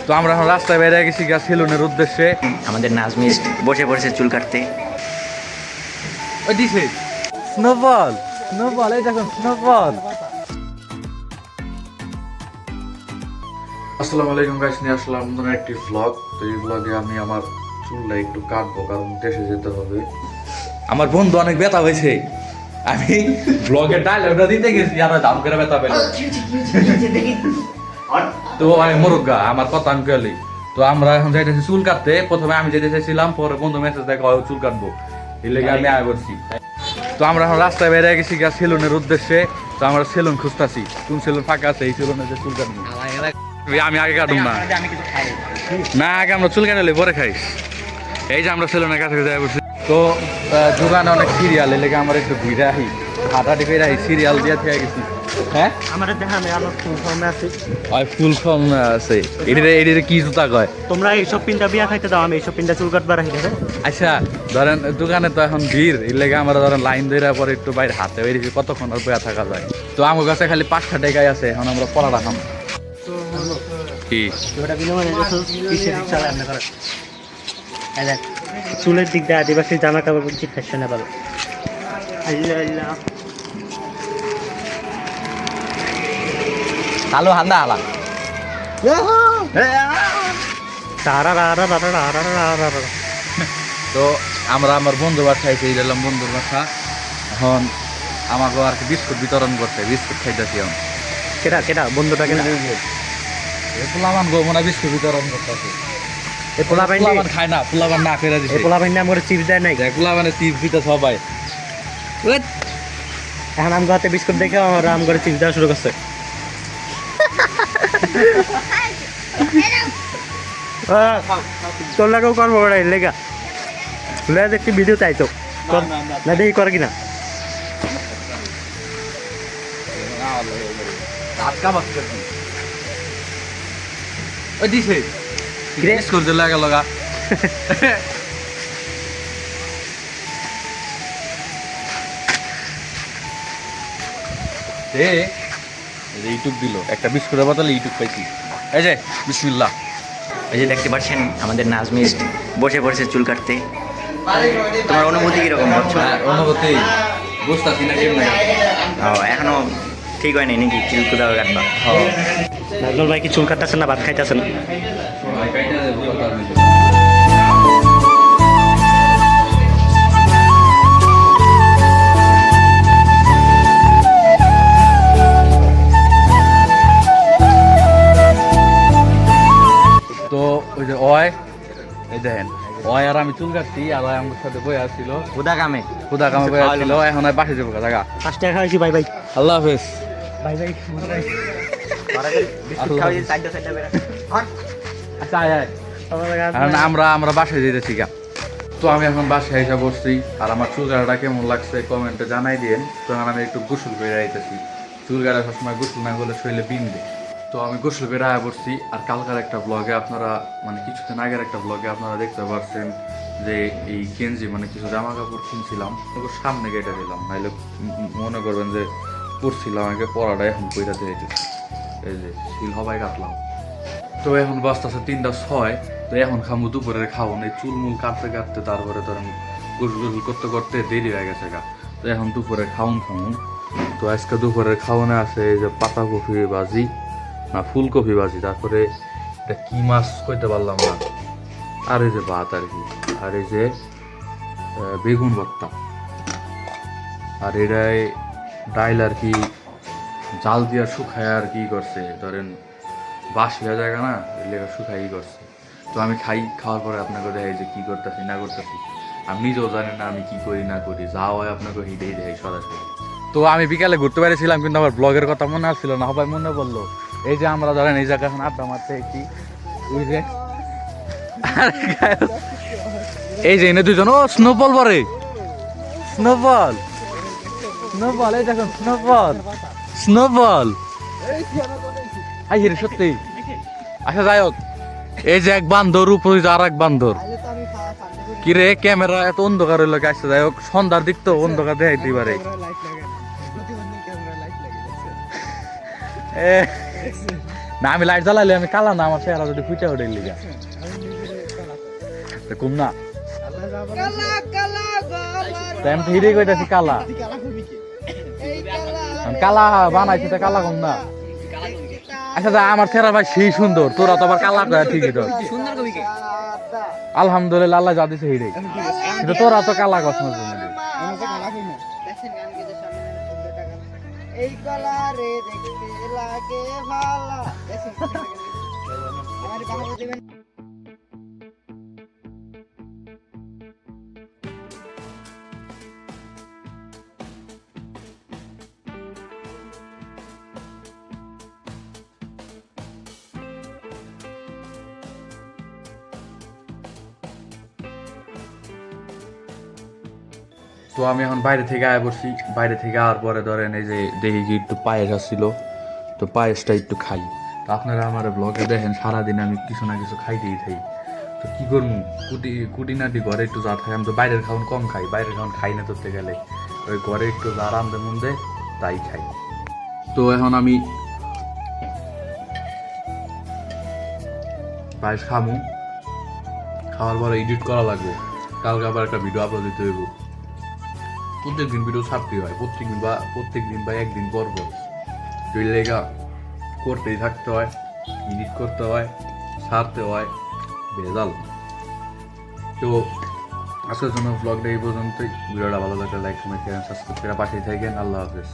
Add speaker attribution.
Speaker 1: তো আমরা এখন রাস্তায় বেরিয়ে গেছি সেলুনের উদ্দেশ্যে।
Speaker 2: আমাদের নাজমিস বসে পড়েছে চুল কাটতে।
Speaker 1: ওই দিছে স্নোবল, স্নোবল, এই দেখুন স্নোবল। আসসালামু আলাইকুম গাইস, নিয়ে আসলাম নতুন একটি ভ্লগ। তো এই ভ্লগে আমি আমার চুলটা একটু কাটবো, কারণ দেশে যেতে হবে। আমার বন্ধু অনেক ব্যথা হয়েছে, আমি ব্লগের ডায়লগটা দিতে গেছি আর দাম করে ব্যথা পেল। তো আমি মুরুগা, আমার কথা আমি কেলি। তো আমরা এখন যাইতেছি চুল কাটতে। প্রথমে আমি যেতে চাইছিলাম, পরে বন্ধু মেসেজ দেখো চুল কাটবো, এই লেগে আমি আয় করছি। তো আমরা এখন রাস্তায় বেরিয়ে গেছি সেলুনের উদ্দেশ্যে। তো আমরা সেলুন খুঁজতেছি, কোন সেলুন ফাঁকা আছে এই সেলুনে যে চুল কাটবো। আমি আগে কাটুম না, না আগে আমরা চুল কাটালে পরে খাইস। এই যে আমরা সেলুনের কাছে যাই বলছি। তো দোকানে অনেক সিরিয়াল, এই লেগে আমরা একটু ঘুরে আহি, হাঁটাহাঁটি করে আহি, সিরিয়াল দিয়ে থেকে গেছি। হ্যাঁ
Speaker 3: আমাদের দেখা নেই, আমার ফুল ফর্মে আছে।
Speaker 1: ফুল ফর্ম আছে, এটিতে কি জুতা কয়?
Speaker 3: তোমরা এইসব পিনটা বিয়া খাইতে দাও, আমি এইসব পিনটা চুল কাটবার রাখি দেখে।
Speaker 1: আচ্ছা ধরেন দোকানে তো এখন ভিড়, এর লেগে আমরা ধরেন লাইন ধরে পরে একটু বাইরে হাতে বেরিয়েছি, কতক্ষণ আর বয়া থাকা যায়। তো আমার কাছে খালি 5টা টাকাই আছে, এখন আমরা পড়া রাখাম কি
Speaker 3: ওটা বিনিময়ে কিসের রিক্সা রান্না করে। এই দেখ চুলের দিক দিয়ে আদিবাসী জামা কাপড় বুঝছি ফ্যাশনেবল।
Speaker 1: কালো হান্দা হালা। তো আমরা আমার বন্ধুর বাসায় এসে গেলাম, বন্ধুর বাসা। এখন আমাকে আর কি বিস্কুট বিতরণ করতে, বিস্কুট খাইতেছি এখন।
Speaker 3: কেটা কেটা বন্ধুটা কেনা
Speaker 1: পোলাবান গো মনে বিস্কুট বিতরণ করতেছে।
Speaker 3: এই পোলা পাইনি
Speaker 1: খায় না, পোলাবান না ফেরা দিছে।
Speaker 3: এই পোলা পাইনি আমার চিপস দেয় নাই।
Speaker 1: পোলাবানে চিপস দিতে সবাই।
Speaker 3: এখন আম গাতে বিস্কুট দেখে আমার আম করে চিপস দেওয়া শুরু করছে। তোর লাগেও করবো ওরা লেগা লেগে একটি ভিডিও চাইতো না, দেখি করে কিনা।
Speaker 1: ওই দিছে বিস্কুট দিলে লাগা লগা। ইউটিউব দিল একটা বিস্কুটের বদলে ইউটিউব পাইছি। এই যে বিসমিল্লাহ।
Speaker 2: এই যে দেখতে পাচ্ছেন আমাদের নাজমিস বসে পড়েছে চুল কাটতে। তোমার অনুভূতি কিরকম হচ্ছে?
Speaker 1: অনুভূতি বুঝতেছি না কেমন।
Speaker 2: এখনো ঠিক হয়নি নাকি চুল কোথাও কাটবা?
Speaker 3: নাজমুল ভাই কি চুল কাটতেছেন না ভাত খাইতেছেন?
Speaker 1: তো ওই যে অয়, এই দেখেন অয় আর আমি চুল কাটছি, আর অয় আমার সাথে বই আসছিল
Speaker 2: কোথা কামে
Speaker 1: খুদা কামে বই আসছিল। এখন আর বাসে যাবো জায়গা।
Speaker 3: 5 টাকা খাইছি। বাই বাই
Speaker 1: আল্লাহ হাফেজ।
Speaker 3: Bye bye.
Speaker 1: আচ্ছা আয় আয়। এখন আমরা বাসায় যেতেছি গা। তো আমি এখন বাসায় এসে বসছি, আর আমার চুল কাটাটা কেমন লাগছে কমেন্টে জানাই দিন। তো আমি একটু গোসল করে আইতেছি। চুল কাটা সবসময় গোসল না করলে শরীরে বিন্দে। তো আমি গোসল করে আয়া পড়ছি। আর কালকার একটা ব্লগে আপনারা মানে কিছুদিন আগের একটা ব্লগে আপনারা দেখতে পাচ্ছেন যে এই গেঞ্জি মানে কিছু জামা কাপড় কিনছিলাম, ওগুলো সামনে কেটে দিলাম, নাহলে মনে করবেন যে পড়ছিলাম আগে পড়াটা এখন বইটা দিয়ে দিচ্ছি। এই যে শিল হবাই কাটলাম। তো এখন বাজতেছে 3টা 6। তো এখন খামু দুপুরের খাওয়ান। এই চুলমুল কাটতে কাটতে তারপরে ধরেন গোসল গোসল করতে করতে দেরি হয়ে গেছে গা। তো এখন দুপুরে খাওন খামু। তো আজকে দুপুরের খাওয়ানে আছে এই যে পাতাকপি ভাজি, না ফুলকপি ভাজি, তারপরে এটা কি মাছ কইতে পারলাম না, আর এই যে ভাত আর কি, আর এই যে বেগুন ভর্তা, আর এটাই ডাইল আর কি জাল দিয়া শুকায় আর কি করছে, ধরেন বাসি হয়ে জায়গা না, লেখা শুকাই করছে। তো আমি খাওয়ার পরে আপনাকে দেখাই যে কি করতেছি না করতেছি। আমি নিজেও জানি না আমি কি করি না করি, যা হয় আপনাকে হিটেই দেখাই সরাসরি। তো আমি বিকালে ঘুরতে পেরেছিলাম, কিন্তু আমার ব্লগের কথা মনে আসছিল না, সবাই মনে পড়লো। এই যে আমরা ধরেন এই জায়গা এখন আড্ডা মারতে একটি, ওই যে এই যে এনে দুজন, ও স্নোবল পরে, স্নোবল স্নোবল, এই দেখুন স্নোবল স্নোবল। আই রে সত্যি। আচ্ছা যাই হোক, এই যে এক বান্দর উপরে আর এক বান্দর, কিরে ক্যামেরা এত অন্ধকার হইলো আসছে। যাই হোক সন্ধ্যার দিক তো অন্ধকার দেখাইতে পারে। না আমি লাইট জ্বালাইলে আমি কালা না আমার চেহারা যদি ফুটে ওঠে লিগা কম না আমি তো হিরে কইতাছি কালা কালা বানাইছি তো কালা কম না আচ্ছা যা আমার চেহারা ভাই সেই সুন্দর তোরা তো আবার কালা কয় ঠিকই তো আলহামদুলিল্লাহ আল্লাহ যা দিছে হিরে কিন্তু তোরা তো কালা কস না
Speaker 4: এই কলারে দেখতে লাগে ভালো আমার বাবা দিবেন
Speaker 1: তো আমি এখন বাইরে থেকে আয় বসি বাইরে থেকে আওয়ার পরে ধরেন এই যে দেখি কি একটু পায়েস আসছিল তো পায়েসটা একটু খাই তো আপনারা আমার ব্লগে দেখেন সারাদিন আমি কিছু না কিছু খাইতেই থাই তো কি করবো কুটিনাটি ঘরে একটু যা খাই আমি তো বাইরের খাওয়ান কম খাই বাইরের খাওয়ান খাই না ধরতে গেলে ওই ঘরে একটু যা রান্ধে মন্দে তাই খাই তো এখন আমি পায়েস খামু খাওয়ার পরে এডিট করা লাগবে কালকে আবার একটা ভিডিও আপলোড দিতে হইব প্রত্যেকদিন ভিডিও ছাড়তে হয় প্রত্যেকদিন বা একদিন পর পর দুই লেগা করতেই থাকতে হয় এডিট করতে হয় ছাড়তে হয় ভেজাল তো আজকের জন্য ব্লগটা এই পর্যন্তই ভিডিওটা ভালো লাগলে লাইক কমেন্ট শেয়ার সাবস্ক্রাইব করে পাশেই থাকেন আল্লাহ হাফেজ